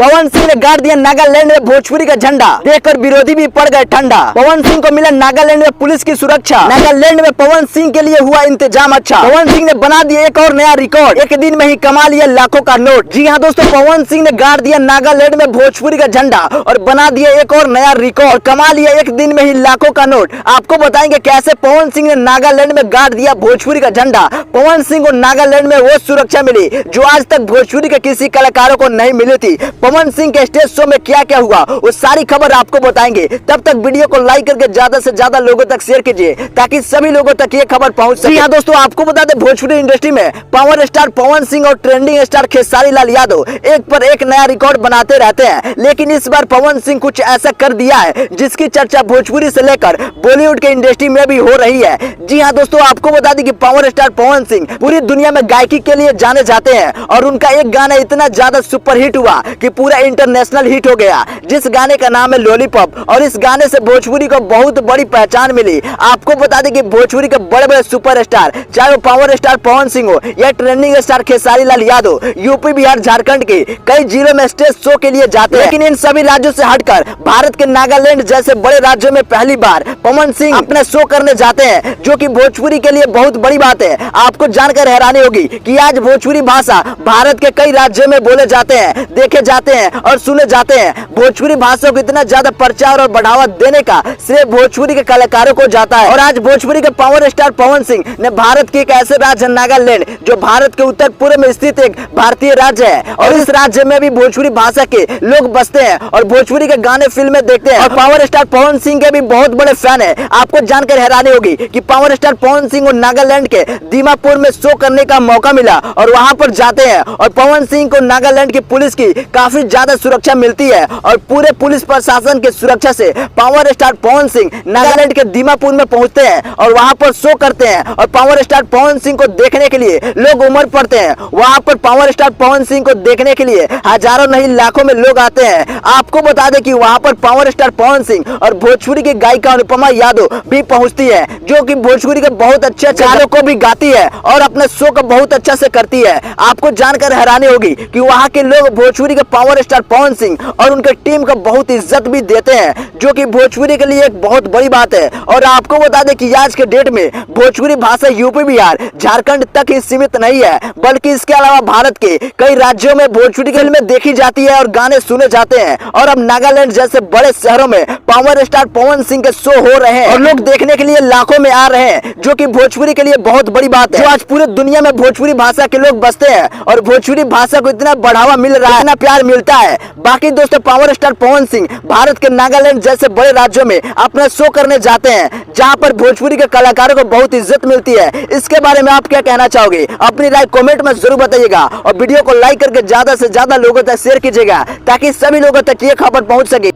पवन सिंह ने गाड़ दिया नागालैंड में भोजपुरी का झंडा, देखकर विरोधी भी पड़ गए ठंडा। पवन सिंह को मिला नागालैंड में पुलिस की सुरक्षा, नागालैंड में पवन सिंह के लिए हुआ इंतजाम अच्छा। पवन सिंह ने बना दिया एक और नया रिकॉर्ड, एक दिन में ही कमा लिया लाखों का नोट। जी हाँ दोस्तों, पवन सिंह ने गाड़ दिया नागालैंड में भोजपुरी का झंडा और बना दिया एक और नया रिकॉर्ड, कमा लिया एक दिन में ही लाखों का नोट। आपको बताएंगे कैसे पवन सिंह ने नागालैंड में गाड़ दिया भोजपुरी का झंडा। पवन सिंह को नागालैंड में वो सुरक्षा मिली जो आज तक भोजपुरी के किसी कलाकारों को नहीं मिली थी। पवन सिंह के स्टेज शो में क्या क्या हुआ वो सारी खबर आपको बताएंगे। तब तक वीडियो को लाइक करके ज्यादा से ज्यादा लोगों तक शेयर कीजिए ताकि सभी लोगों तक ये खबर पहुंच सके। हाँ दोस्तों, आपको बता दें भोजपुरी इंडस्ट्री में पावर स्टार पवन सिंह और ट्रेंडिंग स्टार खेसारी लाल यादव एक पर एक नया रिकॉर्ड बनाते रहते हैं, लेकिन इस बार पवन सिंह कुछ ऐसा कर दिया है जिसकी चर्चा भोजपुरी से लेकर बॉलीवुड के इंडस्ट्री में भी हो रही है। जी हाँ दोस्तों, आपको बता दें कि पावर स्टार पवन सिंह पूरी दुनिया में गायकी के लिए जाने जाते हैं और उनका एक गाना इतना ज्यादा सुपरहिट हुआ कि पूरा इंटरनेशनल हिट हो गया, जिस गाने का नाम है लॉलीपॉप। और इस गाने से भोजपुरी को बहुत बड़ी पहचान मिली। आपको बता दें कि भोजपुरी के बड़े बड़े सुपरस्टार, चाहे वो पावर स्टार पवन सिंह हो या trending star Khesari Lal Yadav, UP Bihar Jharkhand के कई जिलों में स्टेज शो के लिए जाते हैं। लेकिन इन सभी राज्यों से हटकर भारत के नागालैंड जैसे बड़े राज्यों में पहली बार पवन सिंह अपने शो करने जाते हैं, जो कि भोजपुरी के लिए बहुत बड़ी बात है। आपको जानकर हैरानी होगी कि आज भोजपुरी भाषा भारत के कई राज्यों में बोले जाते हैं, देखे जाते हैं और सुने जाते हैं। भोजपुरी भाषा को इतना ज्यादा प्रचार और बढ़ावा देने का श्रेय भोजपुरी के कलाकारों को जाता है। और आज भोजपुरी के पावर स्टार पवन सिंह ने भारत के एक ऐसे राज्य नागालैंड, जो भारत के उत्तर पूर्व में स्थित एक भारतीय राज्य है, और इस राज्य में भी भोजपुरी भाषा के लोग बसते हैं और भोजपुरी के गाने फिल्में देखते हैं और पावर स्टार पवन सिंह के भी बहुत बड़े फैन है। आपको जानकर हैरानी होगी कि पावर स्टार पवन सिंह को नागालैंड के दीमापुर में शो करने का मौका मिला और वहां पर जाते हैं और पवन सिंह को नागालैंड की पुलिस की काफी ज्यादा सुरक्षा मिलती है और पूरे पुलिस प्रशासन की सुरक्षा से पावर स्टार पवन सिंह नागालैंड के दीमापुर में पहुंचते हैं और वहां पर शो करते हैं। और पावर स्टार पवन सिंह को देखने के लिए लोग उमड़ पड़ते हैं। वहां पर पावर स्टार पवन सिंह को देखने के लिए हजारों नहीं लाखों में लोग आते हैं। आपको बता दें कि वहां पर पावर स्टार पवन सिंह और भोजपुरी की गायिका अनुपमा यादव भी पहुंचती है, जो कि भोजपुरी के बहुत अच्छे गानों को भी गाती है और अपने शो को बहुत अच्छा से करती है। आपको जानकर हैरानी होगी कि वहां के लोग भोजपुरी के पावर स्टार पवन सिंह और उनके टीम को बहुत इज्जत भी देते हैं, जो कि भोजपुरी के लिए एक बहुत बड़ी बात है। और आपको बता दें कि आज के डेट में भोजपुरी भाषा यूपी बिहार झारखंड तक ही सीमित नहीं है, बल्कि इसके अलावा भारत के कई राज्यों में भोजपुरी फिल्में देखी जाती है और गाने सुने जाते हैं। और अब नागालैंड जैसे बड़े शहरों में पावर स्टार पवन सिंह के शो हो रहे हैं और लोग देखने के लिए लाखों में आ रहे हैं, जो कि भोजपुरी के लिए बहुत बड़ी बात है। जो आज पूरे दुनिया में भोजपुरी भाषा के लोग बसते हैं और भोजपुरी भाषा को इतना बढ़ावा मिल रहा है, इतना प्यार मिलता है। बाकी दोस्तों, पावर स्टार पवन सिंह भारत के नागालैंड जैसे बड़े राज्यों में अपना शो करने जाते हैं, जहां पर भोजपुरी के कलाकारों को बहुत इज्जत मिलती है। इसके बारे में आप क्या कहना चाहोगे? अपनी राय कमेंट में जरूर बताइएगा और वीडियो को लाइक करके ज्यादा से ज्यादा लोगों तक शेयर कीजिएगा ताकि सभी लोगों तक ये खबर पहुंच सके।